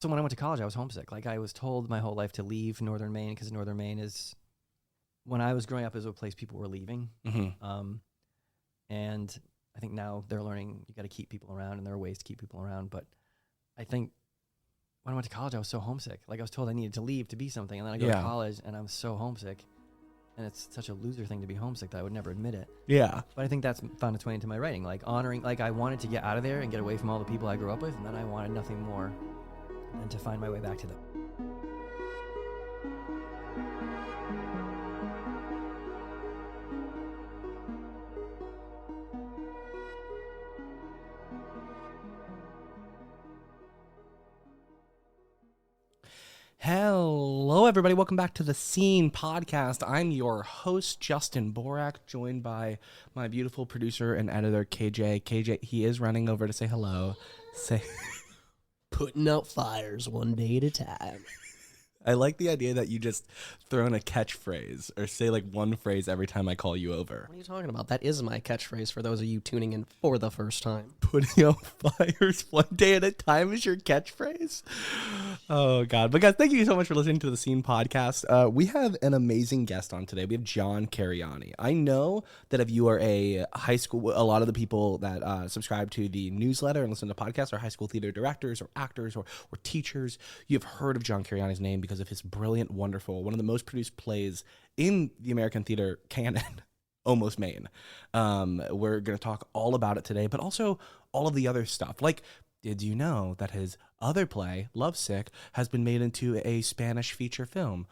So when I went to college, I was homesick. Like, I was told my whole life to leave Northern Maine because Northern Maine is, when I was growing up, is a place people were leaving. And I think now they're learning you got to keep people around, and there are ways to keep people around. But I think when I went to college, I was so homesick. Like, I was told I needed to leave to be something, and then I go to college, and I'm so homesick. And it's such a loser thing to be homesick that I would never admit it. Yeah. But I think that's found its way into my writing, like honoring, like I wanted to get out of there and get away from all the people I grew up with, and then I wanted nothing more than to find my way back to them. Hello, everybody. Welcome back to the Scene Podcast. I'm your host, Justin Borak, joined by my beautiful producer and editor, KJ. KJ, he is running over to say hello. Putting out fires one day at a time. I like the idea that you just throw in a catchphrase or say like one phrase every time I call you over. What are you talking about? That is my catchphrase for those of you tuning in for the first time. Putting out fires one day at a time is your catchphrase? Oh, God. But guys, thank you so much for listening to the Scene Podcast. We have an amazing guest on today. We have John Cariani. I know that if you are a high school, a lot of the people that subscribe to the newsletter and listen to podcasts are high school theater directors or actors or teachers. You've heard of John Cariani's name because of his brilliant, wonderful, one of the most produced plays in the American theater canon, Almost Maine. We're going to talk all about it today, but also all of the other stuff. Like, did you know that his other play, Lovesick, has been made into a Spanish feature film?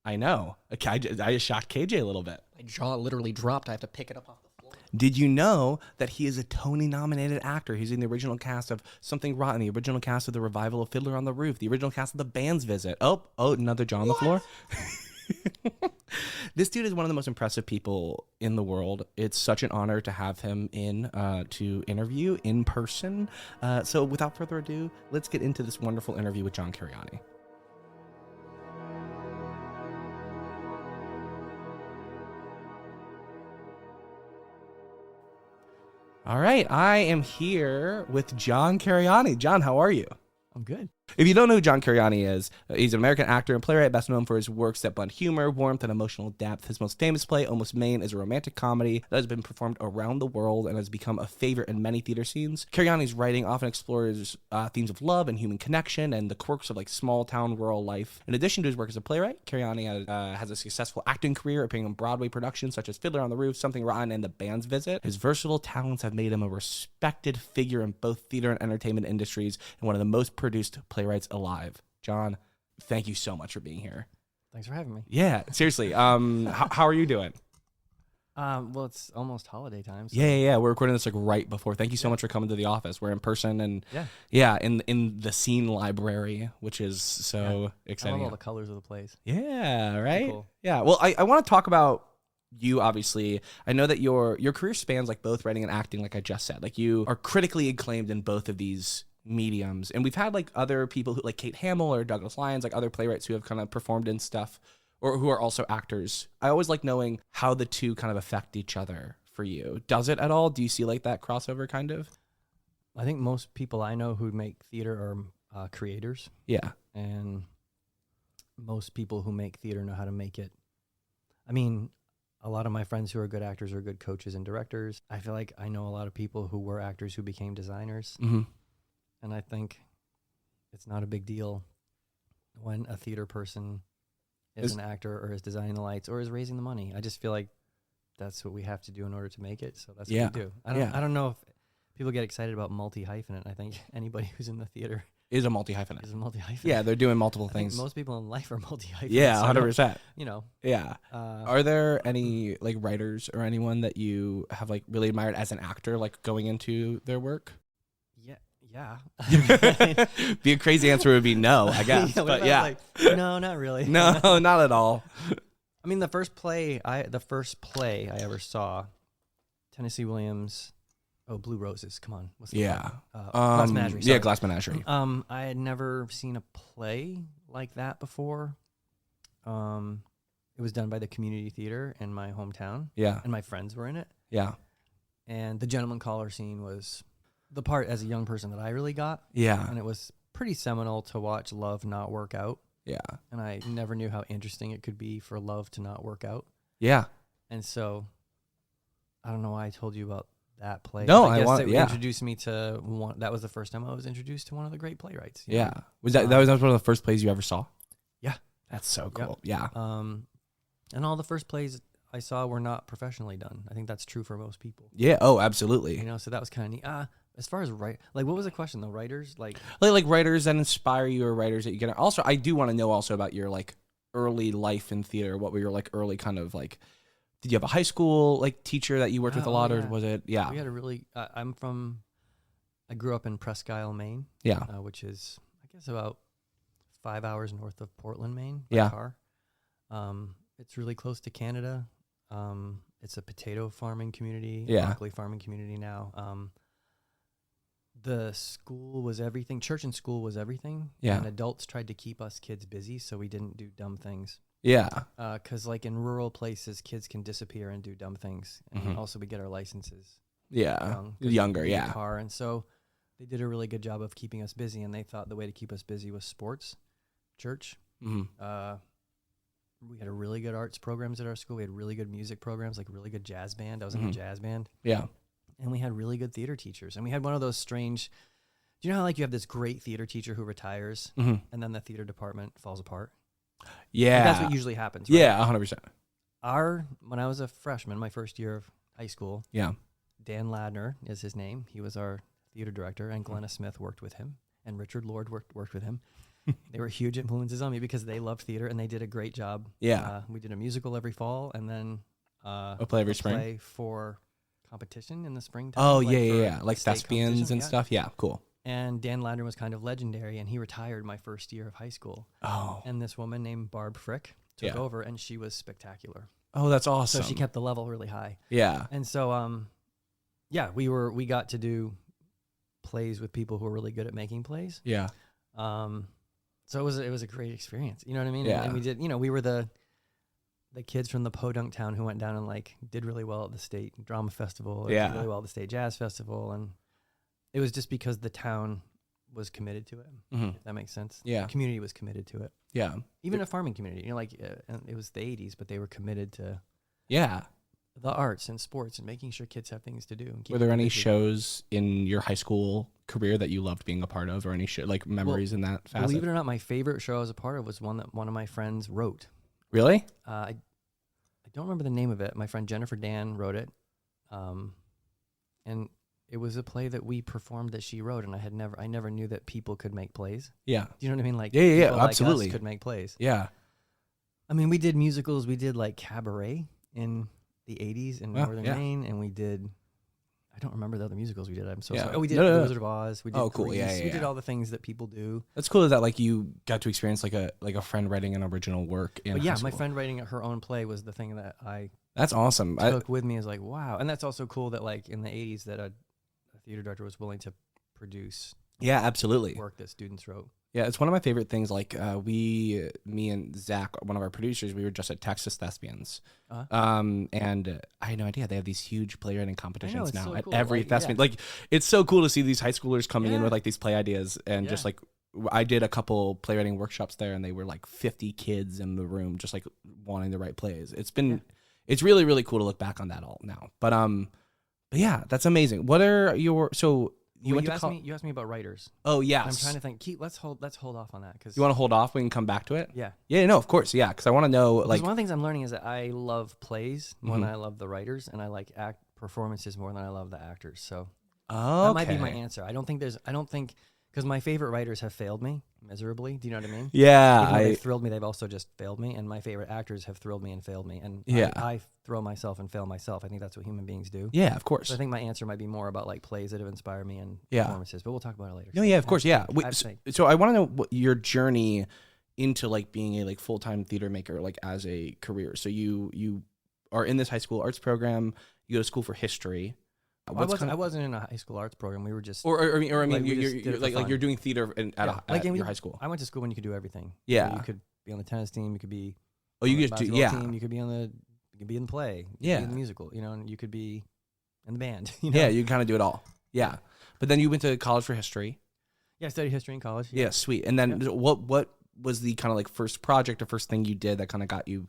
I know. I just shocked KJ a little bit. My jaw literally dropped. I have to pick it up off the floor. Did you know that he is a Tony-nominated actor? He's in the original cast of Something Rotten, the original cast of the revival of Fiddler on the Roof, the original cast of The Band's Visit. Oh, another jaw on the floor? This dude is one of the most impressive people in the world. It's such an honor to have him in to interview in person. So without further ado, let's get into this wonderful interview with John Cariani. All right, I am here with John Cariani. John, how are you? I'm good. If you don't know who John Cariani is, he's an American actor and playwright best known for his works that blend humor, warmth, and emotional depth. His most famous play, Almost Maine, is a romantic comedy that has been performed around the world and has become a favorite in many theater scenes. Cariani's writing often explores themes of love and human connection and the quirks of like small town rural life. In addition to his work as a playwright, Cariani has a successful acting career appearing in Broadway productions such as Fiddler on the Roof, Something Rotten, and The Band's Visit. His versatile talents have made him a respected figure in both theater and entertainment industries and one of the most produced playwrights alive. John, thank you so much for being here. Thanks for having me. Yeah, seriously. How are you doing? Well, it's almost holiday time. So. Yeah. We're recording this like right before. Thank you so much for coming to the office. We're in person and in the Scene Library, which is so exciting. I love all the colors of the place. Yeah, right? Cool. Yeah. Well, I want to talk about you, obviously. I know that your career spans like both writing and acting, like I just said. Like you are critically acclaimed in both of these mediums, and we've had like other people who like Kate Hamill or Douglas Lyons, like other playwrights who have kind of performed in stuff or who are also actors. I always like knowing how the two kind of affect each other for you. Does it at all? Do you see like that crossover kind of? I think most people I know who make theater are creators. Yeah. And most people who make theater know how to make it. I mean, a lot of my friends who are good actors are good coaches and directors. I feel like I know a lot of people who were actors who became designers. Mm-hmm. And I think it's not a big deal when a theater person is an actor or is designing the lights or is raising the money. I just feel like that's what we have to do in order to make it. So that's what we do. I don't know if people get excited about multi-hyphenate. I think anybody who's in the theater is a multi-hyphenate. Yeah, they're doing multiple things. Most people in life are multi-hyphenate. Yeah, 100%. You know. Yeah. Are there any like writers or anyone that you have like really admired as an actor, like going into their work? Yeah. The crazy answer would be no, I guess. But yeah. Like, no, not really. No, not at all. I mean, the first play I ever saw, Tennessee Williams. Oh, Blue Roses. Come on. What's the yeah. Glass Menagerie. Sorry. Yeah, Glass Menagerie. I had never seen a play like that before. It was done by the community theater in my hometown. Yeah. And my friends were in it. Yeah. And the gentleman caller scene was the part as a young person that I really got. Yeah. And it was pretty seminal to watch love not work out. Yeah. And I never knew how interesting it could be for love to not work out. Yeah. And so I don't know why I told you about that play. No, I guess it yeah. introduced me to one. That was the first time I was introduced to one of the great playwrights. you know? Yeah. Was that was one of the first plays you ever saw? Yeah. That's so Yep. cool. Yeah. And all the first plays I saw were not professionally done. I think that's true for most people. Yeah. Oh, absolutely. You know, so that was kind of neat. As far as what was the question though? Writers, like writers that inspire you, or writers that you get. Also, I do want to know also about your like early life in theater. What were your like early kind of like? Did you have a high school like teacher that you worked with a lot, or was it? Yeah. We had a really. I grew up in Presque Isle, Maine. Yeah. Which is I guess about 5 hours north of Portland, Maine. By Yeah. car. It's really close to Canada. It's a potato farming community. Yeah. Broccoli farming community now. The school was everything. Church and school was everything. Yeah. And adults tried to keep us kids busy, so we didn't do dumb things. Yeah. Because like in rural places, kids can disappear and do dumb things. And also we get our licenses Yeah. young, Younger. we need a Yeah. car. And so they did a really good job of keeping us busy. And they thought the way to keep us busy was sports, church. Mm-hmm. We had a really good arts programs at our school. We had really good music programs, like really good jazz band. I was in a jazz band. Yeah. And we had really good theater teachers. And we had one of those strange, do you know how like you have this great theater teacher who retires and then the theater department falls apart? Yeah. Like, that's what usually happens. Right? Yeah. 100%. When I was a freshman, my first year of high school, Yeah. Dan Ladner is his name. He was our theater director, and Glenna Smith worked with him, and Richard Lord worked with him. They were huge influences on me because they loved theater and they did a great job. Yeah. We did a musical every fall and then A play every spring? play for competition in the springtime. Oh, like for yeah. Like state thespians competition. and Yeah. stuff. Yeah. Cool. And Dan Ladner was kind of legendary, and he retired my first year of high school. Oh. And this woman named Barb Frick took over, and she was spectacular. Oh, that's awesome. So she kept the level really high. Yeah. And so, we got to do plays with people who were really good at making plays. Yeah. So it was a great experience. You know what I mean? Yeah. And we did, we were the kids from the podunk town who went down and like did really well at the state drama festival. Or did really well at the state jazz festival. And it was just because the town was committed to it. If that makes sense. Yeah. The community was committed to it. Yeah. Even a farming community, and it was the 80s, but they were committed to Yeah. the arts and sports and making sure kids have things to do. And keep Were there them any busy. shows in your high school career that you loved being a part of, or any like memories in that facet? Believe it or not, my favorite show I was a part of was one that one of my friends wrote. Really? I don't remember the name of it. My friend Jennifer Dan wrote it, and it was a play that we performed that she wrote, and I never knew that people could make plays. Yeah. Do you know what I mean? Like Yeah, people like us absolutely. could make plays. Yeah. I mean, we did musicals. We did like Cabaret in the 80s in Northern Maine, and we did. I don't remember the other musicals we did. I'm so sorry. Oh, we did The Wizard of Oz. We did Oh, cool. Grease. Yeah, We did all the things that people do. That's cool that like you got to experience like a friend writing an original work in But high yeah, school. my friend writing her own play was the thing that I That's awesome. took with me as like, wow. And that's also cool that like in the 80s that a theater director was willing to produce Yeah, absolutely. work that students wrote. Yeah, it's one of my favorite things. Like me and Zach, one of our producers, we were just at Texas Thespians. And I had no idea they have these huge playwriting competitions it's now so at cool. every Like, thespian. yeah. Like it's so cool to see these high schoolers coming in Yeah. with like these play ideas and just like I did a couple playwriting workshops there, and they were like 50 kids in the room just like wanting to write plays. It's really, really cool to look back on that all now. But yeah, that's amazing. What are your You asked me about writers. Oh yes. I'm trying to think. Let's hold off on that because You want to hold off? We can come back to it. Yeah. Yeah. No. Of course. Yeah. Because I want to know. Like one of the things I'm learning is that I love plays more than I love the writers, and I like performances more than I love the actors. So that might be my answer. I don't think because my favorite writers have failed me miserably. Do you know what I mean? Yeah. Even though they've thrilled me, they've also just failed me. And my favorite actors have thrilled me and failed me. And I thrill myself and fail myself. I think that's what human beings do. Yeah. Of course. So I think my answer might be more about like plays that have inspired me and performances. But we'll talk about it later. No. Yeah. Of course. Yeah. So So I want to know what your journey into like being a like full-time theater maker like as a career. So you are in this high school arts program. You go to school for history. I wasn't in a high school arts program. We were just I mean, like, we just did you're it for like fun. you're doing theater at your high school. I went to school when you could do everything. Yeah. So you could be on the tennis team. You could be. Oh, you on the get to basketball team, you could be in the play. You could be in the musical. And you could be in the band. Yeah, you kind of do it all. Yeah, but then you went to college for history. Yeah, I studied history in college. Yeah, sweet. And then what was the kind of like first project or first thing you did that kind of got you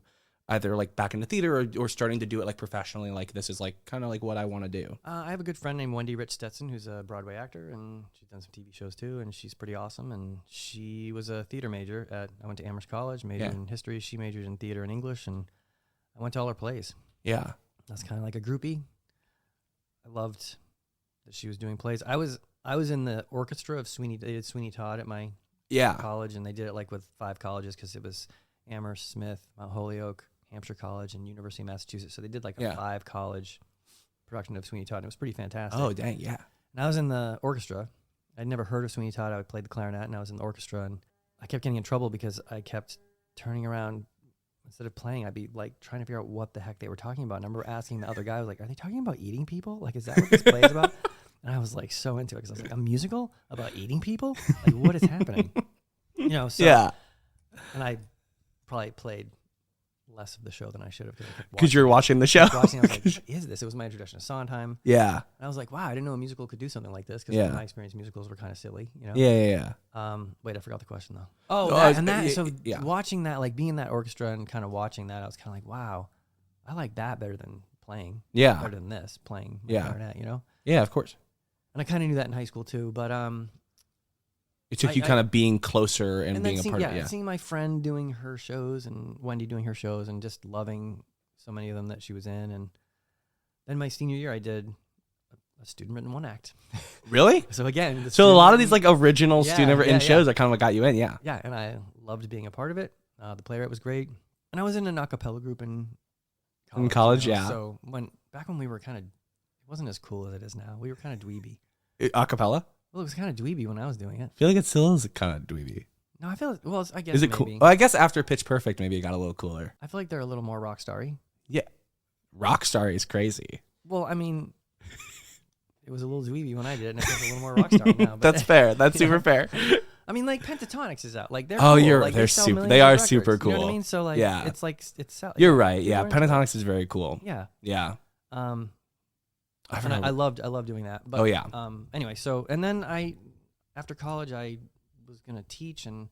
either like back into theater or starting to do it like professionally? Like this is like kind of like what I want to do. I have a good friend named Wendy Rich Stetson, who's a Broadway actor, and she's done some TV shows too, and she's pretty awesome. And she was a theater major I went to Amherst College, majored in history. She majored in theater and English, and I went to all her plays. Yeah. That's kind of like a groupie. I loved that she was doing plays. I was in the orchestra of Sweeney. They did Sweeney Todd at my college, and they did it like with 5 colleges because it was Amherst, Smith, Mount Holyoke, Hampshire College, and University of Massachusetts. So they did like a 5 college production of Sweeney Todd, and it was pretty fantastic. Oh, dang, yeah. And I was in the orchestra. I'd never heard of Sweeney Todd. I played the clarinet, and I was in the orchestra, and I kept getting in trouble because I kept turning around. Instead of playing, I'd be like trying to figure out what the heck they were talking about. And I remember asking the other guy, I was like, are they talking about eating people? Like, is that what this play is about? And I was like so into it because I was like, a musical about eating people? Like, what is happening? You know, so, and I probably played less of the show than I should have because you're watching the show. I was like, what is this? It was my introduction to Sondheim. Yeah. And I was like, wow, I didn't know a musical could do something like this because in my experience, musicals were kind of silly, you know? Yeah. Wait, I forgot the question though. Watching that, like being in that orchestra and kind of watching that, I was kind of like, wow, I like that better than playing. Yeah. Better than this, playing clarinet, you know? Yeah, of course. And I kind of knew that in high school too, but it took you kind of being closer and being a part of it. Yeah, seeing my friend doing her shows and Wendy doing her shows and just loving so many of them that she was in. And then my senior year, I did a student-written 1 act. Really? So again, a lot of these like original student-written shows that kind of got you in. Yeah. Yeah, and I loved being a part of it. The Playwright was great, and I was in an a cappella group in college. You know? So back when we were kind of, it wasn't as cool as it is now. We were kind of dweeby. A cappella? Well, it was kind of dweeby when I was doing it. I feel like it still is kind of dweeby. No, I feel I guess is it maybe. cool? Well, I guess after Pitch Perfect, maybe it got a little cooler. I feel like they're a little more rock starry. Yeah, rock starry is crazy. Well, I mean, it was a little dweeby when I did it, and it feels a little more rock starry now. But that's fair. That's super fair. I mean, like Pentatonics is out. Like they're they're super. They are super cool. You know what I mean? So like, it's like it's. You're right. Yeah, Pentatonics is very cool. Yeah. Yeah. I loved doing that. But, anyway, so and then after college I was gonna teach, and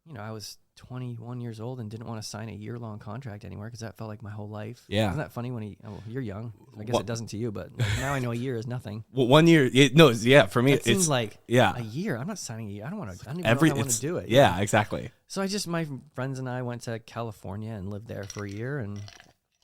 you know I was 21 years old and didn't want to sign a year-long contract anywhere because that felt like my whole life. Yeah. Isn't that funny when you're young? I guess it doesn't to you, but like, now I know a year is nothing. Well, 1 year. For me, it seems like a year. I'm not signing a year. I don't even know if I want to do it. Yeah, exactly. So my friends and I went to California and lived there for a year, and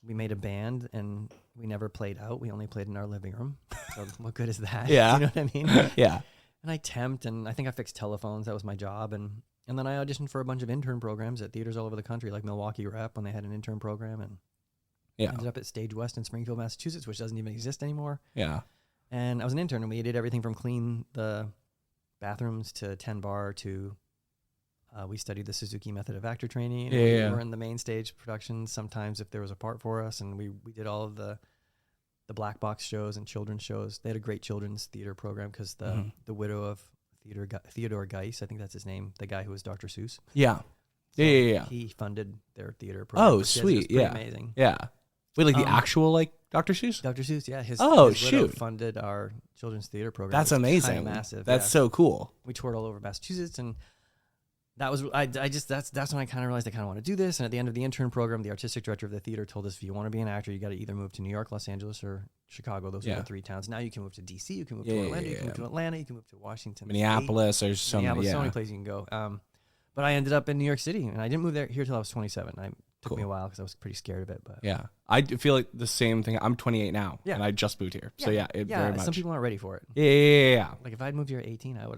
we made a band, and we never played out. We only played in our living room. So what good is that? Yeah. You know what I mean? Yeah. And I temped, and I think I fixed telephones. That was my job. And then I auditioned for a bunch of intern programs at theaters all over the country, like Milwaukee Rep when they had an intern program. And ended up at Stage West in Springfield, Massachusetts, which doesn't even exist anymore. Yeah. And I was an intern, and we did everything from clean the bathrooms to 10 bar to we studied the Suzuki method of actor training. We were in the main stage productions sometimes if there was a part for us, and we did all of the black box shows and children's shows. They had a great children's theater program because the widow of Theodore Geis, I think that's his name, the guy who was Dr. Seuss. Yeah. So yeah. He funded their theater program. Oh, sweet. Yeah. Amazing. Yeah. Wait, like the actual like Dr. Seuss? Dr. Seuss, yeah. His shoot. widow funded our children's theater program. That's amazing. Massive. That's so cool. We toured all over Massachusetts, and that was that's when I kind of realized I kind of want to do this. And at the end of the intern program, the artistic director of the theater told us, if you want to be an actor, you got to either move to New York, Los Angeles, or Chicago. Those are the 3 towns. Now you can move to DC, you can move to Orlando, you can move to Atlanta, you can move to Washington, Minneapolis. There's so many places you can go. But I ended up in New York City, and I didn't move here till I was 27. It took me a while because I was pretty scared of it. But yeah, I feel like the same thing. I'm 28 now, and I just moved here. So very much. Some people aren't ready for it. Yeah. Like if I'd moved here at 18, I would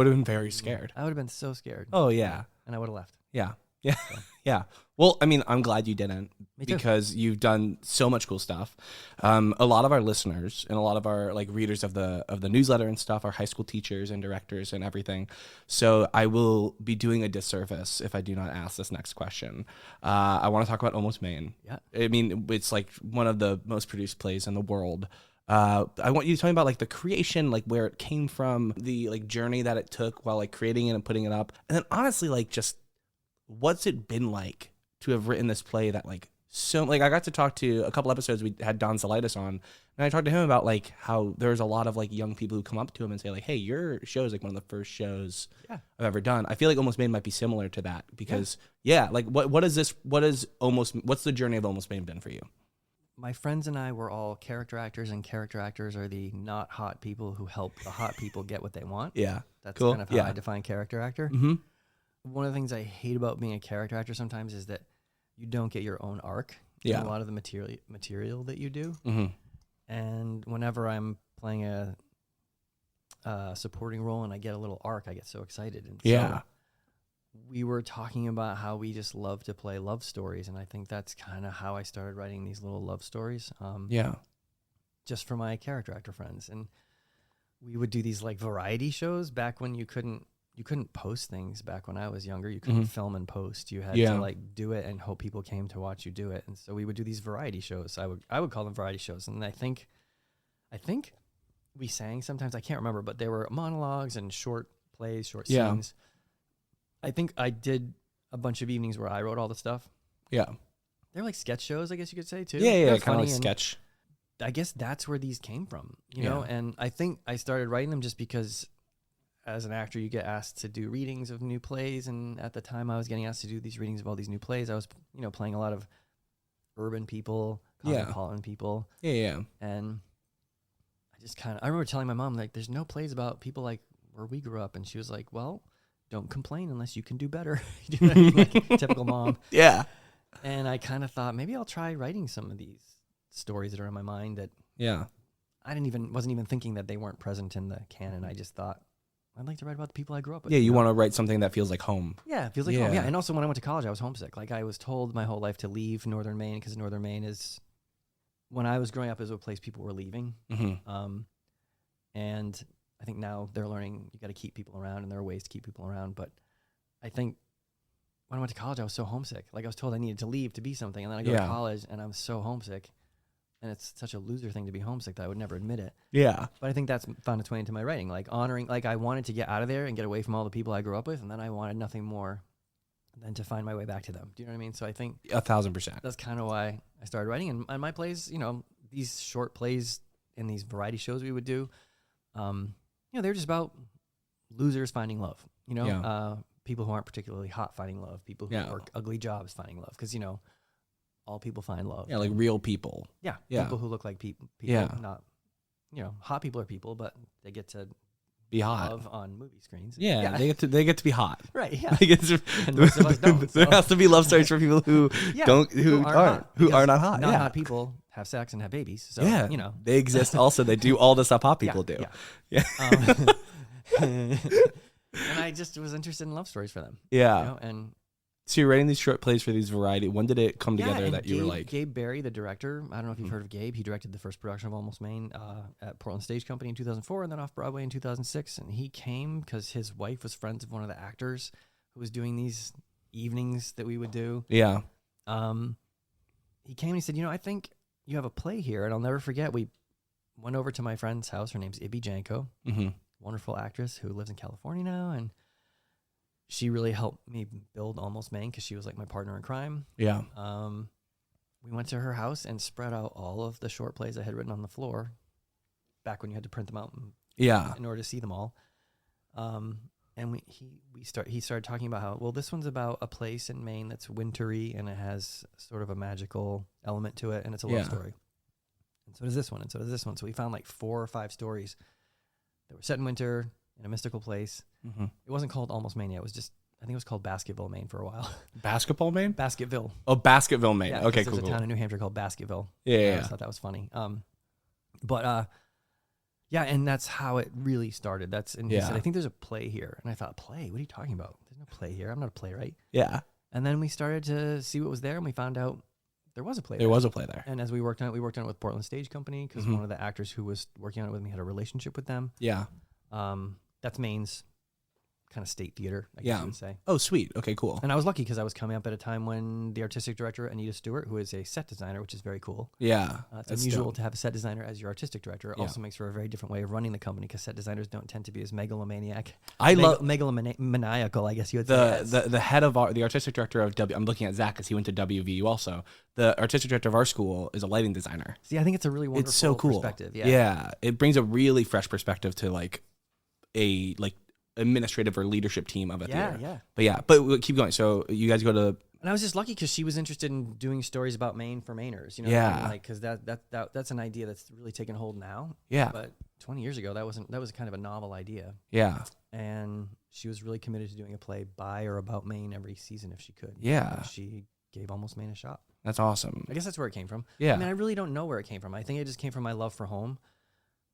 have been very scared. I would have been so scared. Oh yeah. And I would have left. Yeah. Yeah. So. Yeah. Well, I mean, I'm glad you didn't because you've done so much cool stuff. A lot of our listeners and a lot of our like readers of the newsletter and stuff are high school teachers and directors and everything. So I will be doing a disservice if I do not ask this next question. I want to talk about Almost Maine. Yeah. I mean, it's like one of the most produced plays in the world. I want you to tell me about like the creation, like where it came from, the like journey that it took while like creating it and putting it up. And then honestly, like just what's it been like to have written this play that like so like I got to talk to a couple episodes. We had Don Zelitis on, and I talked to him about like how there's a lot of like young people who come up to him and say like, "Hey, your show is like one of the first shows I've ever done." I feel like Almost Maine might be similar to that because like what's the journey of Almost Maine been for you? My friends and I were all character actors, and character actors are the not hot people who help the hot people get what they want. Yeah, That's cool. kind of how I define character actor. Mm-hmm. One of the things I hate about being a character actor sometimes is that you don't get your own arc in a lot of the material that you do. Mm-hmm. And whenever I'm playing a supporting role and I get a little arc, I get so excited. And so we were talking about how we just love to play love stories, and I think that's kind of how I started writing these little love stories. Just for my character actor friends, and we would do these like variety shows back when you couldn't post things. Back when I was younger, you couldn't film and post. You had to like do it and hope people came to watch you do it. And so we would do these variety shows. I would call them variety shows, and I think we sang sometimes. I can't remember, but they were monologues and short plays, short scenes. I think I did a bunch of evenings where I wrote all the stuff. Yeah. They're like sketch shows, I guess you could say, too. Yeah, kind of like sketch. I guess that's where these came from, you know? And I think I started writing them just because as an actor, you get asked to do readings of new plays. And at the time I was getting asked to do these readings of all these new plays, I was, playing a lot of urban people, cosmopolitan people. Yeah. And I remember telling my mom, like, there's no plays about people like where we grew up. And she was like, well, don't complain unless you can do better. You know what I mean? Like, typical mom. Yeah. And I kind of thought maybe I'll try writing some of these stories that are in my mind that I wasn't even thinking that they weren't present in the canon. I just thought I'd like to write about the people I grew up with. Yeah, you want to write something that feels like home. Yeah, it feels like home. Yeah, and also when I went to college, I was homesick. Like I was told my whole life to leave Northern Maine because Northern Maine is, when I was growing up, is a place people were leaving. Mm-hmm. And I think now they're learning you got to keep people around, and there are ways to keep people around. But I think when I went to college, I was so homesick. Like I was told I needed to leave to be something, and then I go to college, and I'm so homesick. And it's such a loser thing to be homesick that I would never admit it. Yeah. But I think that's found its way into my writing, like honoring, like I wanted to get out of there and get away from all the people I grew up with, and then I wanted nothing more than to find my way back to them. Do you know what I mean? So I think 1,000%. That's kind of why I started writing. And my plays, these short plays in these variety shows we would do, they're just about losers finding love, people who aren't particularly hot finding love, people who work ugly jobs finding love. Because, all people find love. Yeah, like real people. Yeah. People who look like people. Not, hot people are people, but they get to be hot love on movie screens. Yeah. They get to be hot. Right. Yeah. And most of us don't. There has to be love stories for people who are not hot. Not hot people have sex and have babies. So, they exist. Also, they do all the stuff hot people do. Yeah. And I just was interested in love stories for them. Yeah. And so you're writing these short plays for these variety. When did it come together that you were like... Gabe Barry, the director, I don't know if you've heard of Gabe. He directed the first production of Almost Maine at Portland Stage Company in 2004 and then off Broadway in 2006. And he came because his wife was friends of one of the actors who was doing these evenings that we would do. Yeah. He came and he said, I think you have a play here. And I'll never forget, we went over to my friend's house. Her name's Ibby Janko, wonderful actress who lives in California now. And she really helped me build Almost Maine because she was like my partner in crime. Yeah. We went to her house and spread out all of the short plays I had written on the floor back when you had to print them out in order to see them all. And he started talking about how, well, this one's about a place in Maine that's wintry and it has sort of a magical element to it and it's a love story. And so does this one, and so does this one. So we found like 4 or 5 stories that were set in winter in a mystical place. Mm-hmm. It wasn't called Almost Maine yet. It was just, I think it was called Basketville, Maine for a while. Basketball, Maine? Basketville. Oh, Basketville, Maine. Yeah, okay, cool. There's a town in New Hampshire called Basketville. Yeah. I just thought that was funny. And that's how it really started. He said, I think there's a play here. And I thought, play? What are you talking about? There's no play here. I'm not a playwright. Yeah. And then we started to see what was there, and we found out there was a play there. There was a play there. And as we worked on it with Portland Stage Company, because one of the actors who was working on it with me had a relationship with them. Yeah. That's Maine's kind of state theater, I guess you would say. Oh, sweet. Okay, cool. And I was lucky because I was coming up at a time when the artistic director, Anita Stewart, who is a set designer, which is very cool. Yeah. It's that's unusual dope. to have a set designer as your artistic director. It also makes for a very different way of running the company because set designers don't tend to be as megalomaniac. Megalomaniacal, I guess you would say. The head of the artistic director of I'm looking at Zach because he went to WVU also. The artistic director of our school is a lighting designer. See, I think it's a really wonderful It's so cool. perspective. Yeah. It brings a really fresh perspective to like a administrative or leadership team of a theater. But we'll keep going. So you guys go to. And I was just lucky because she was interested in doing stories about Maine for Mainers. You know, Yeah. what I mean? Like because that's an idea that's really taken hold now. Yeah. But 20 years ago, that was kind of a novel idea. Yeah. And she was really committed to doing a play by or about Maine every season if she could. Yeah. And she gave Almost Maine a shot. That's awesome. I guess that's where it came from. Yeah. I mean, I really don't know where it came from. I think it just came from my love for home,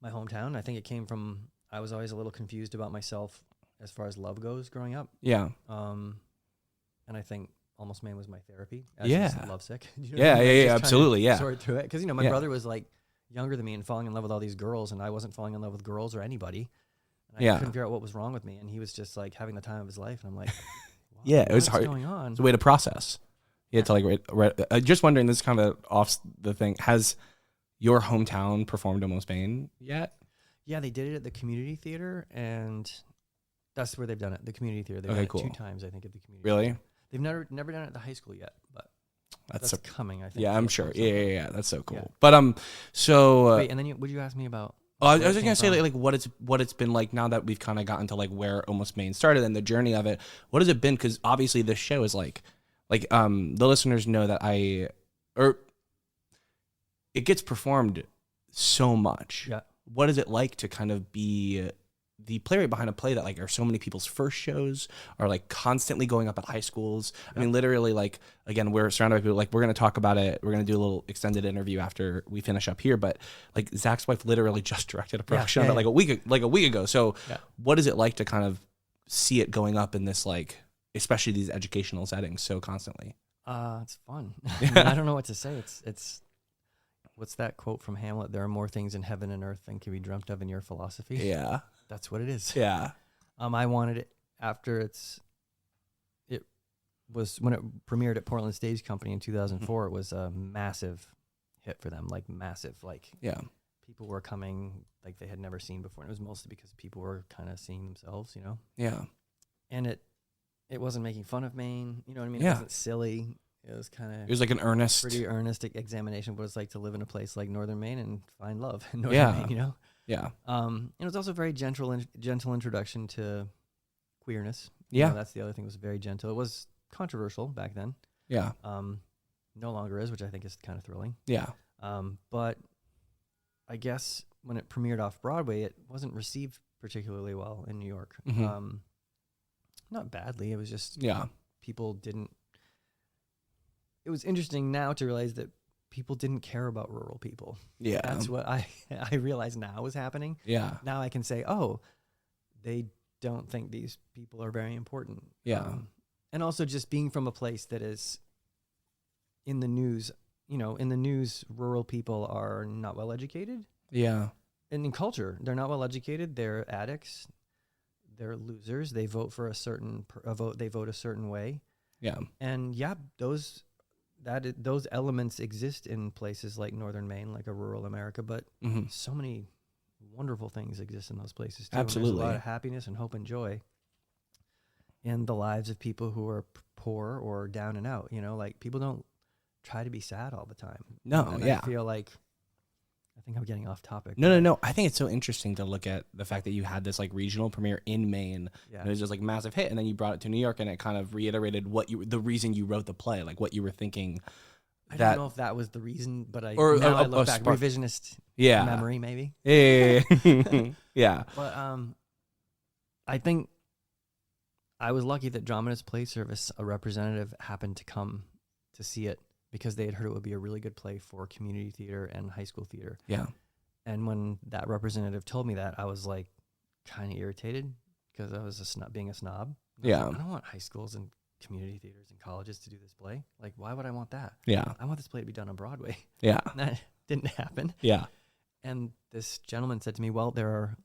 my hometown. I think it came from I was always a little confused about myself as far as love goes growing up. Yeah. And I think Almost Maine was my therapy. Yeah. Lovesick. You know absolutely. Yeah. Sort through it. Because, my brother was like younger than me and falling in love with all these girls, and I wasn't falling in love with girls or anybody. And I couldn't figure out what was wrong with me. And he was just like having the time of his life. And I'm like, it was hard. What's going on? It's a way to process. You had to like just wondering, this is kind of off the thing. Has your hometown performed Almost Maine yet? Yeah, they did it at the community theater, and that's where they've done it. The community theater. They've done it 2 times, I think, at the community. Really? Theater. They've never done it at the high school yet, but that's coming. I think. Yeah, I'm sure. Yeah. That's so cool. Yeah. But so wait, and then would you ask me about? I was just gonna say like what it's been like now that we've kind of gotten to like where Almost Maine started and the journey of it. What has it been? Because obviously this show is like the listeners know that it gets performed so much. Yeah. What is it like to kind of be the playwright behind a play that like are so many people's first shows, are like constantly going up at high schools? Yeah. I mean, literally, like, again, we're surrounded by people. Like, we're going to talk about it. We're going to do a little extended interview after we finish up here. But like Zach's wife literally just directed a production of it like a week ago. So what is it like to kind of see it going up in this, like, especially these educational settings so constantly? It's fun. I don't know what to say. It's what's that quote from Hamlet? There are more things in heaven and earth than can be dreamt of in your philosophy. Yeah. That's what it is. Yeah. I wanted it after it was when it premiered at Portland Stage Company in 2004. It was a massive hit for them, like massive. Like people were coming like they had never seen before. And it was mostly because people were kind of seeing themselves, Yeah. And it wasn't making fun of Maine. You know what I mean? Yeah. It wasn't silly. It was kind of. It was like an pretty earnest examination of what it's like to live in a place like Northern Maine and find love in Northern Maine. Yeah. And it was also a very gentle introduction to queerness. Yeah. That's the other thing. It was very gentle. It was controversial back then. Yeah. No longer is, which I think is kind of thrilling. Yeah. But I guess when it premiered off Broadway, it wasn't received particularly well in New York. Mm-hmm. Not badly. It was just people didn't. It was interesting now to realize that people didn't care about rural people. Yeah. That's what I realize now is happening. Yeah. Now I can say, oh, they don't think these people are very important. Yeah. And also just being from a place that is in the news, in the news, rural people are not well educated. Yeah. And in culture, they're not well educated. They're addicts. They're losers. They vote for they vote a certain way. Yeah. And those elements exist in places like Northern Maine, like a rural America, but so many wonderful things exist in those places too. Absolutely. And there's a lot of happiness and hope and joy in the lives of people who are poor or down and out. Like people don't try to be sad all the time. No, and I feel like I think I'm getting off topic. No. I think it's so interesting to look at the fact that you had this like regional premiere in Maine. Yeah. And it was just like massive hit, and then you brought it to New York, and it kind of reiterated the reason you wrote the play, like what you were thinking. I don't know if that was the reason, but I look back, revisionist memory maybe. Yeah. Yeah. But I think I was lucky that Dramatists Play Service, a representative, happened to come to see it because they had heard it would be a really good play for community theater and high school theater. Yeah. And when that representative told me that, I was like kind of irritated because I was being a snob. Yeah. I don't want high schools and community theaters and colleges to do this play. Like, why would I want that? Yeah. I want this play to be done on Broadway. Yeah. And that didn't happen. Yeah. And this gentleman said to me, well, there are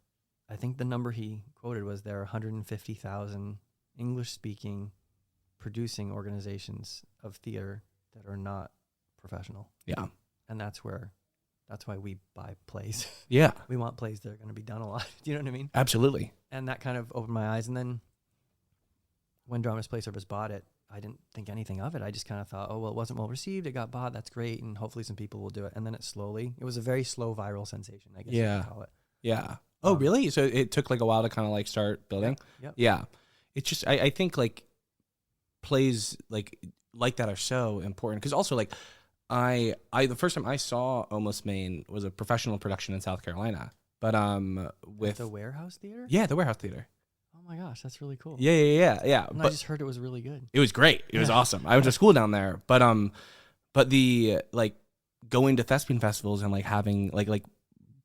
I think the number he quoted was there are 150,000 English-speaking producing organizations of theater that are not professional. Yeah. And that's why we buy plays. Yeah. We want plays that are going to be done a lot. Do you know what I mean? Absolutely. And that kind of opened my eyes. And then when Dramas Play Service bought it, I didn't think anything of it. I just kind of thought, oh, well, it wasn't well received. It got bought. That's great. And hopefully some people will do it. And then it was a very slow viral sensation, I guess you could call it. Yeah. Oh, really? So it took like a while to kind of like start building? Yep. Yeah. It's just, I think like plays like that are so important. Because also like the first time I saw Almost Maine was a professional production in South Carolina. But with the Warehouse Theater? Yeah, the Warehouse Theater. Oh my gosh, that's really cool. Yeah. And But I just heard it was really good. it was great. It was awesome. I went to school down there. But the like going to thespian festivals and like having like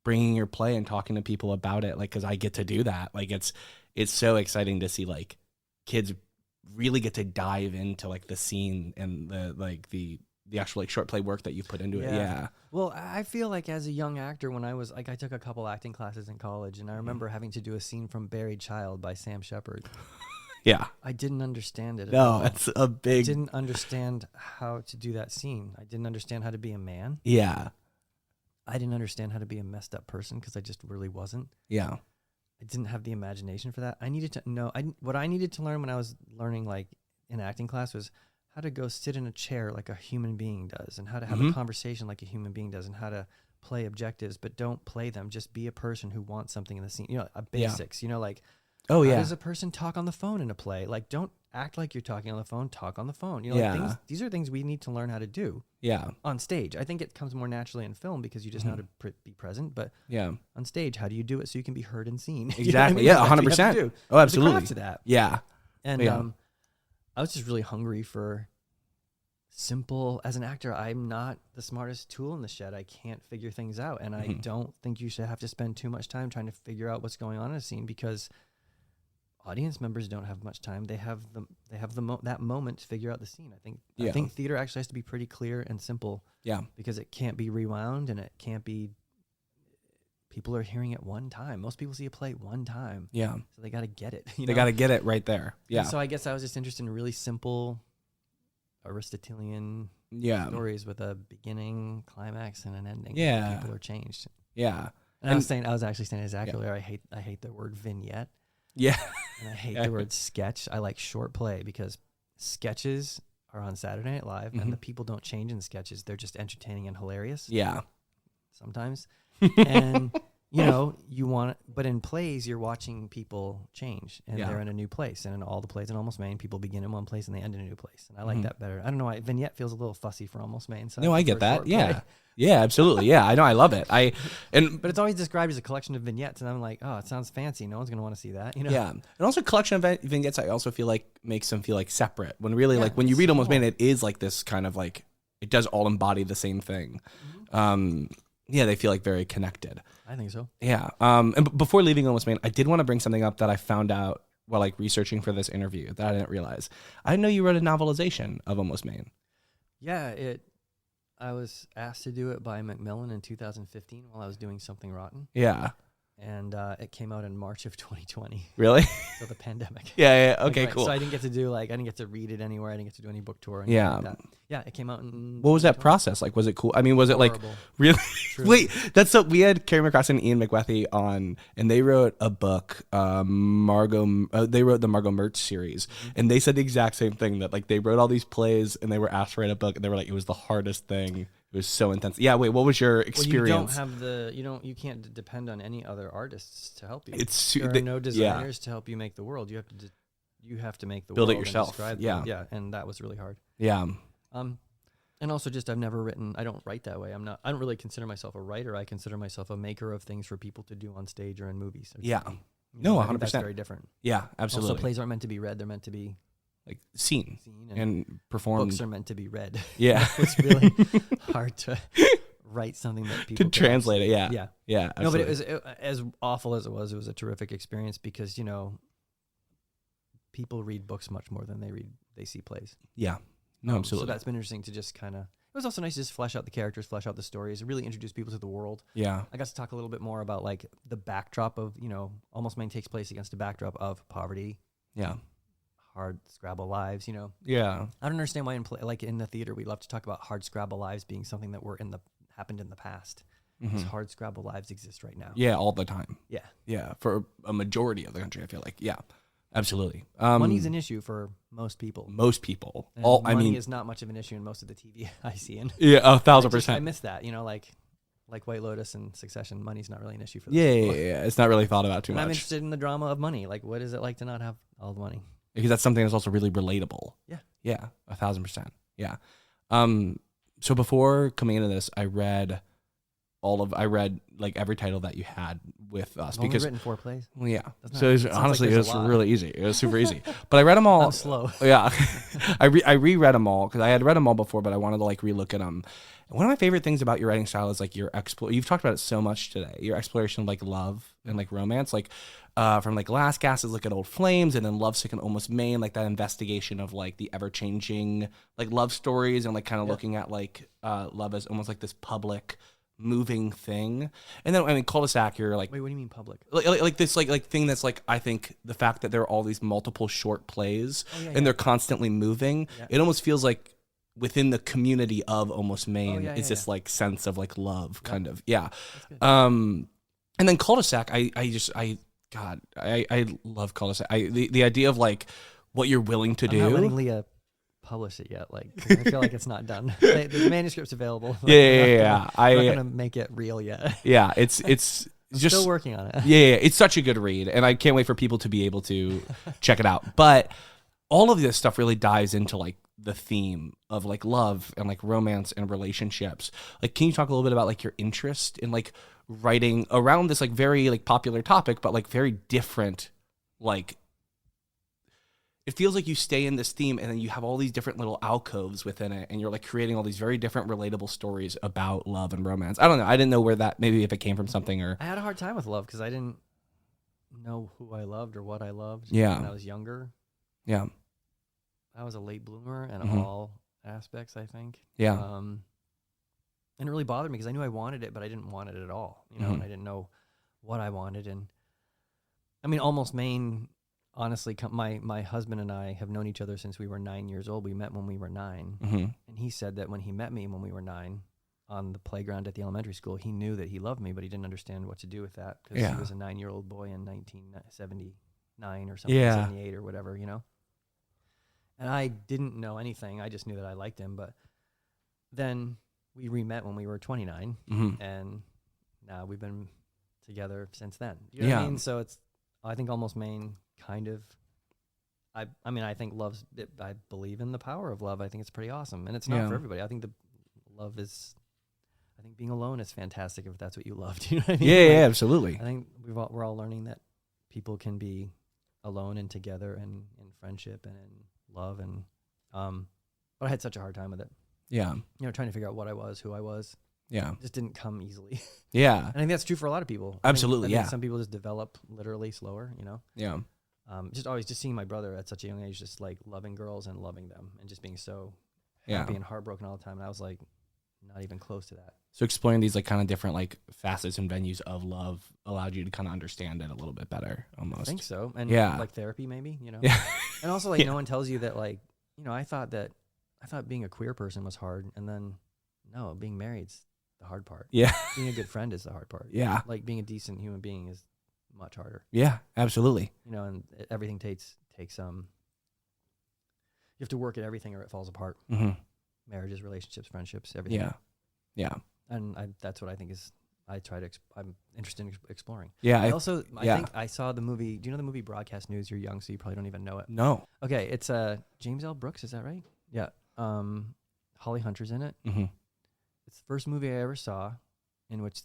bringing your play and talking to people about it, like, because I get to do that. Like it's so exciting to see like kids really get to dive into like the scene and the actual like short play work that you put into it. Yeah. Well, I feel like as a young actor, when I was like, I took a couple acting classes in college, and I remember having to do a scene from Buried Child by Sam Shepard. Yeah. I didn't understand it at No, all. that's a big. I didn't understand how to do that scene. I didn't understand how to be a man. Yeah. I didn't understand how to be a messed up person because I just really wasn't. Yeah. I didn't have the imagination for that. I needed to know. What I needed to learn when I was learning like in acting class was how to go sit in a chair like a human being does, and how to have a conversation like a human being does, and how to play objectives, but don't play them. Just be a person who wants something in the scene. You know, basics. You know, like how does a person talk on the phone in a play? Like, don't act like you're talking on the phone. Talk on the phone. You know, like these are things we need to learn how to do. Yeah. On stage, I think it comes more naturally in film because you just know how to be present. But on stage, how do you do it so you can be heard and seen? Exactly. You know what I mean? Yeah. 100%. Oh, There's a absolutely. craft to that. Yeah. And I was just really hungry for simple. As an actor, I'm not the smartest tool in the shed. I can't figure things out, and I don't think you should have to spend too much time trying to figure out what's going on in a scene, because audience members don't have much time. They have that moment to figure out the scene. I think theater actually has to be pretty clear and simple. Yeah, because it can't be rewound, and it can't be. People are hearing it one time. Most people see a play one time. Yeah, so they got to get it. They got to get it right there. Yeah. And so I guess I was just interested in really simple Aristotelian stories with a beginning, climax, and an ending. Yeah, people are changed. Yeah, and I was actually saying exactly earlier. I hate the word vignette. Yeah, and I hate the word sketch. I like short play because sketches are on Saturday Night Live, and the people don't change in sketches. They're just entertaining and hilarious. Yeah, sometimes, and but in plays, you're watching people change, and they're in a new place. And in all the plays in Almost Maine, people begin in one place and they end in a new place. And I like that better. I don't know why vignette feels a little fussy for Almost Maine. So no, I get that. Yeah. Yeah, absolutely. Yeah, I know. I love it. But it's always described as a collection of vignettes, and I'm like, oh, it sounds fancy. No one's going to want to see that. Yeah. And also collection of vignettes, I also feel like makes them feel like separate. When really, like when you read Almost Maine, it is like this kind of like, it does all embody the same thing. They feel like very connected. I think so. Yeah. And before leaving Almost Maine, I did want to bring something up that I found out while like researching for this interview that I didn't realize. I didn't know you wrote a novelization of Almost Maine. Yeah, I was asked to do it by Macmillan in 2015 while I was doing Something Rotten. Yeah. And it came out in March of 2020. Really? So the pandemic. Yeah. Okay, cool. So I didn't get to read it anywhere. I didn't get to do any book tour. Yeah. Like yeah, it came out in. What was that process like? Was it cool? I mean, was it like really? Wait, we had Carrie McCross and Ian McWethy on, and they wrote a book, Margot. They wrote the Margot Mertz series, and they said the exact same thing, that like they wrote all these plays and they were asked to write a book, and they were like, it was the hardest thing. It was so intense. Yeah. Wait, what was your experience? Well, you can't depend on any other artists to help you. There are no designers to help you make the world. You have to make the build world. Build it yourself. Yeah. And that was really hard. Yeah. And also just I've never written. I don't write that way. I don't really consider myself a writer. I consider myself a maker of things for people to do on stage or in movies. Yeah. No, 100%. That's very different. Yeah, absolutely. Also, plays aren't meant to be read. They're meant to be like seen and performed. Books are meant to be read. Yeah. It's really hard to write something that people to translate it. Yeah. Yeah. Yeah. Absolutely. No, but it was as awful as it was a terrific experience because, people read books much more than they see plays. Yeah. No, absolutely. So that's been interesting to just kind of, was also nice to just flesh out the characters, flesh out the stories, really introduce people to the world. Yeah. I got to talk a little bit more about like the backdrop of, Almost Maine takes place against a backdrop of poverty, Yeah. hard scrabble lives, Yeah. I don't understand why in the theater we love to talk about hard scrabble lives being something that happened in the past. These hard scrabble lives exist right now. Yeah, all the time. Yeah. Yeah, for a majority of the country, I feel like. Yeah, absolutely. Money's an issue for most people. Most people. And money is not much of an issue in most of the TV I see in. Yeah, 1,000%. I miss that, like White Lotus and Succession, money's not really an issue for Yeah, people. yeah. It's not really thought about too And much. I'm interested in the drama of money. Like, what is it like to not have all the money? Because that's something that's also really relatable. Yeah. Yeah, 1,000%. Yeah. So before coming into this, I read like every title that you had with us I've because only written 4 plays. well, yeah. That's not- So it sounds like honestly, it there's was a lot. really easy. It was super easy. But I read them all. I'm slow. Yeah, I reread them all because I had read them all before, but I wanted to like relook at them. And one of my favorite things about your writing style is like your you've talked about it so much today. Your exploration of like love and like romance, like from like Last Gases, Look at Old Flames, and then Lovesick and Almost Maine, like that investigation of like the ever changing like love stories and like kind of looking at like love as almost like this public moving thing. And then I mean cul-de-sac, you're like Wait, what do you mean public? like this like thing that's like I think the fact that there are all these multiple short plays and they're constantly moving, it almost feels like within the community of Almost Maine is this like sense of like love kind of. Yeah. And then cul-de-sac, I love cul-de-sac. The idea of like what you're willing to I'm do. not letting Leah publish it yet. Like, 'cause I feel like it's not done. The manuscript's available. Yeah. I'm not gonna make it real yet. Yeah, it's just Still working on it. Yeah, it's such a good read, and I can't wait for people to be able to check it out. But all of this stuff really dives into like the theme of like love and like romance and relationships. Like, can you talk a little bit about like your interest in like writing around this like very like popular topic, but like very different, like it feels like you stay in this theme and then you have all these different little alcoves within it and you're like creating all these very different relatable stories about love and romance. I don't know. I didn't know where that, maybe if it came from something or. I had a hard time with love because I didn't know who I loved or what I loved Yeah. when I was younger. Yeah. I was a late bloomer in Mhm. all aspects, I think. Yeah. And it really bothered me because I knew I wanted it, but I didn't want it at all. And I didn't know what I wanted. And I mean, Almost Maine, honestly, my husband and I have known each other since we were 9 years old. We met when we were 9. Mm-hmm. And he said that when he met me when we were 9 on the playground at the elementary school, he knew that he loved me, but he didn't understand what to do with that because he was a 9-year-old boy in 1979 or something, 78 or whatever, And I didn't know anything. I just knew that I liked him. But then we re-met when we were 29, and now we've been together since then. You know what I mean? So I think Almost Maine kind of, I mean, I think I believe in the power of love. I think it's pretty awesome. And it's not for everybody. I think love is, I think being alone is fantastic if that's what you love. Do you know what I mean? Yeah, absolutely. I think we're all learning that people can be alone and together and in friendship and in love. And, but I had such a hard time with it. Yeah. Trying to figure out what I was, who I was. Yeah. It just didn't come easily. Yeah. And I think that's true for a lot of people. Absolutely, I think yeah. some people just develop literally slower, Yeah. just seeing my brother at such a young age, just like loving girls and loving them and just being so Yeah. happy and heartbroken all the time. And I was like, not even close to that. So exploring these like kind of different like facets and venues of love allowed you to kind of understand it a little bit better almost. I think so. And Yeah. like therapy maybe, Yeah. And also like no one tells you that like, I thought being a queer person was hard. And then no, being married's the hard part. Yeah. Being a good friend is the hard part. Yeah. Like being a decent human being is much harder. Yeah, absolutely. And everything takes you have to work at everything or it falls apart. Mm-hmm. Marriages, relationships, friendships, everything. Yeah. Yeah. And that's what I think is I'm interested in exploring. Yeah. I think I saw the movie. Do you know the movie Broadcast News? You're young, so you probably don't even know it. No. Okay, it's James L. Brooks, is that right? Yeah. Holly Hunter's in it. Mm-hmm. It's the first movie I ever saw in which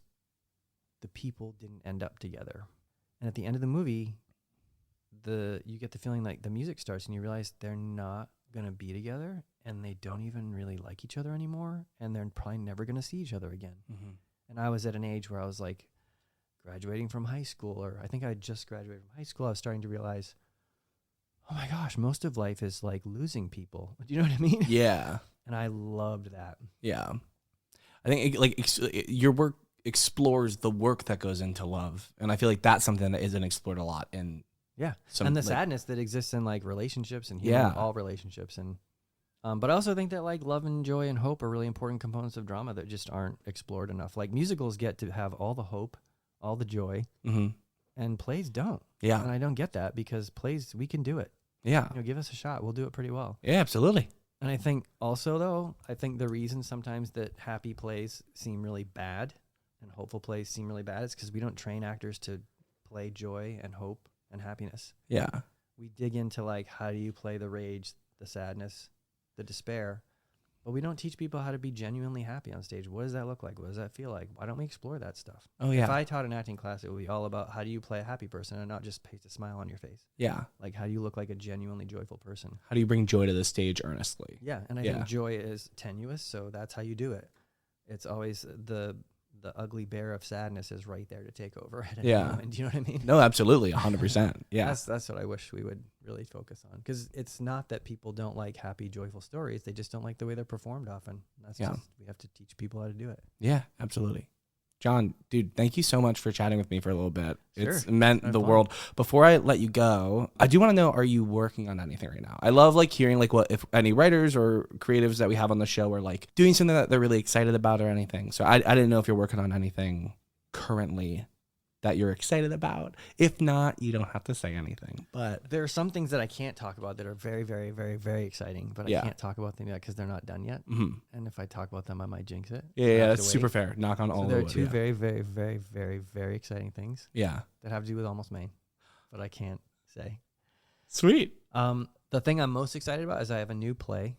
the people didn't end up together. And at the end of the movie, you get the feeling like the music starts and you realize they're not going to be together and they don't even really like each other anymore and they're probably never going to see each other again. Mm-hmm. And I was at an age where I was like graduating from high school, or I think I had just graduated from high school. I was starting to realize, oh my gosh, most of life is like losing people. Do you know what I mean? Yeah. And I loved that. Yeah. I think your work explores the work that goes into love. And I feel like that's something that isn't explored a lot in and the sadness that exists in like relationships and all relationships. And but I also think that like love and joy and hope are really important components of drama that just aren't explored enough. Like musicals get to have all the hope, all the joy, and plays don't. Yeah. And I don't get that because plays, we can do it. Yeah. Give us a shot. We'll do it pretty well. Yeah, absolutely. And I think also, though, the reason sometimes that happy plays seem really bad and hopeful plays seem really bad is because we don't train actors to play joy and hope and happiness. Yeah. We dig into, like, how do you play the rage, the sadness, the despair, but we don't teach people how to be genuinely happy on stage. What does that look like? What does that feel like? Why don't we explore that stuff? Oh, yeah. If I taught an acting class, it would be all about how do you play a happy person and not just paste a smile on your face. Yeah. Like, how do you look like a genuinely joyful person? How do you bring joy to the stage earnestly? Yeah, and I think joy is tenuous, so that's how you do it. It's always the ugly bear of sadness is right there to take over at any moment. Do you know what I mean? No, absolutely, 100%. Yeah. That's what I wish we would really focus on, because it's not that people don't like happy, joyful stories. They just don't like the way they're performed often. That's just, we have to teach people how to do it. Yeah, absolutely. John, dude, thank you so much for chatting with me for a little bit. Sure. It's meant the world. Before I let you go, I do want to know, are you working on anything right now? I love like hearing like what if any writers or creatives that we have on the show are like doing something that they're really excited about or anything. So I didn't know if you're working on anything currently that you're excited about. If not, you don't have to say anything. But there are some things that I can't talk about that are very, very, very, very exciting, but I can't talk about them yet because they're not done yet. Mm-hmm. And if I talk about them, I might jinx it. Yeah, that's super fair. Knock on all of it. There are two very, very, very, very, very exciting things. Yeah. That have to do with Almost Maine, but I can't say. Sweet. The thing I'm most excited about is I have a new play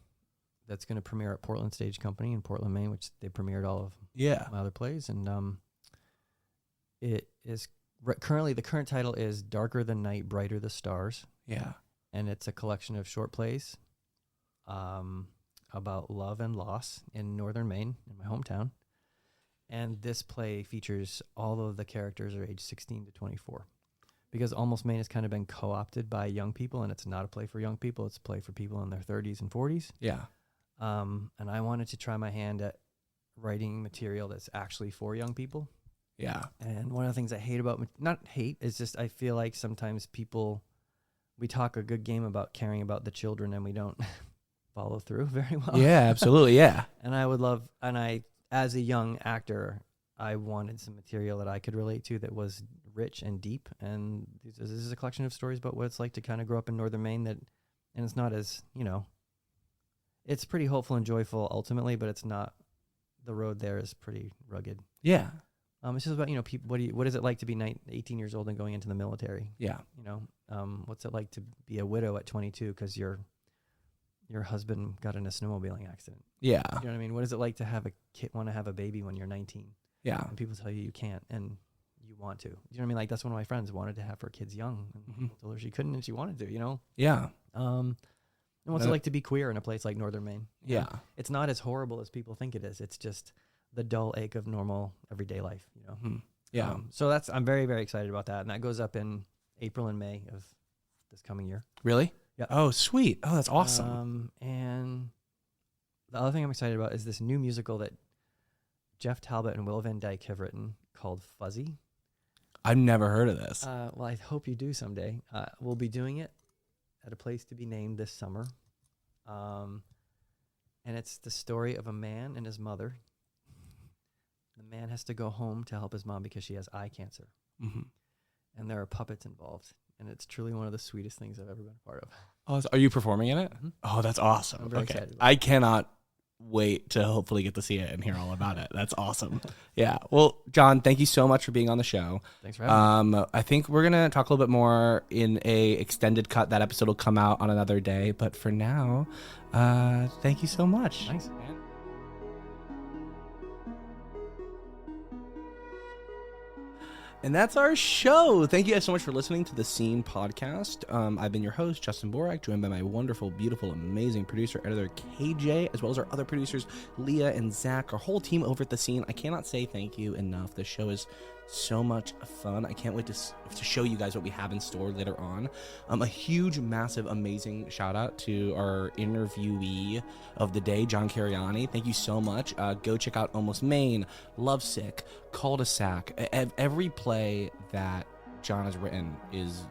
that's going to premiere at Portland Stage Company in Portland, Maine, which they premiered all of my other plays. And it is currently, the current title is Darker the Night, Brighter the Stars. Yeah. And it's a collection of short plays about love and loss in northern Maine, in my hometown. And this play features all of the characters are age 16 to 24. Because Almost Maine has kind of been co-opted by young people, and it's not a play for young people. It's a play for people in their 30s and 40s. Yeah. And I wanted to try my hand at writing material that's actually for young people. Yeah. And one of the things I hate about, not hate, is just I feel like sometimes we talk a good game about caring about the children and we don't follow through very well. Yeah, absolutely. Yeah. And as a young actor, I wanted some material that I could relate to that was rich and deep. And this is a collection of stories about what it's like to kind of grow up in northern Maine and it's not as, it's pretty hopeful and joyful ultimately, but it's not, the road there is pretty rugged. Yeah. It's just about, people, what is it like to be 18 years old and going into the military? Yeah. What's it like to be a widow at 22 because your husband got in a snowmobiling accident? Yeah. You know what I mean? What is it like to have a kid, want to have a baby when you're 19? Yeah. And people tell you can't and you want to. You know what I mean? Like that's one of my friends wanted to have her kids young and told her she couldn't and she wanted to, Yeah. And what's it like to be queer in a place like northern Maine? Yeah. It's not as horrible as people think it is. It's just the dull ache of normal everyday life, Yeah. So I'm very, very excited about that. And that goes up in April and May of this coming year. Really? Yeah. Oh, sweet. Oh, that's awesome. And the other thing I'm excited about is this new musical that Jeff Talbot and Will Van Dyke have written called Fuzzy. I've never heard of this. Well, I hope you do someday. We'll be doing it at a place to be named this summer. And it's the story of a man and his mother. The man has to go home to help his mom because she has eye cancer. Mm-hmm. And there are puppets involved. And it's truly one of the sweetest things I've ever been a part of. Oh, are you performing in it? Mm-hmm. Oh, that's awesome. I'm very excited. I cannot wait to hopefully get to see it and hear all about it. That's awesome. Yeah. Well, John, thank you so much for being on the show. Thanks for having me. I think we're going to talk a little bit more in a extended cut. That episode will come out on another day. But for now, thank you so much. Thanks. And that's our show. Thank you guys so much for listening to the Scene podcast. I've been your host, Justin Borak, joined by my wonderful, beautiful, amazing producer, editor, KJ, as well as our other producers, Leah and Zach, our whole team over at the Scene. I cannot say thank you enough. This show is so much fun. I can't wait to show you guys what we have in store later on. A huge, massive, amazing shout out to our interviewee of the day, John Cariani. Thank you so much. Go check out Almost Maine, Lovesick, Cul-de-sac. Every play that John has written is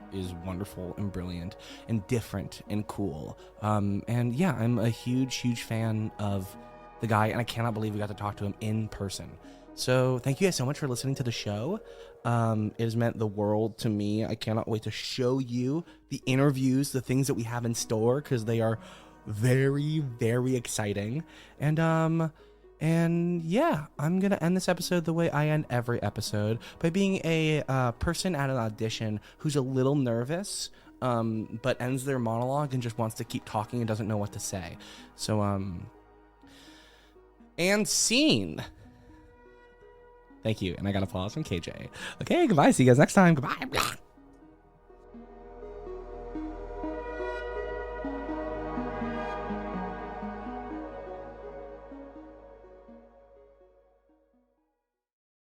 wonderful and brilliant and different and cool. And yeah, I'm a huge fan of the guy, and I cannot believe we got to talk to him in person. So thank you guys so much for listening to the show. It has meant the world to me. I cannot wait to show you the interviews, the things that we have in store, because they are very, very exciting. And yeah, I'm going to end this episode the way I end every episode, by being a person at an audition who's a little nervous, but ends their monologue and just wants to keep talking and doesn't know what to say. So, and scene. Thank you. And I got applause from KJ. Okay, goodbye. See you guys next time. Goodbye.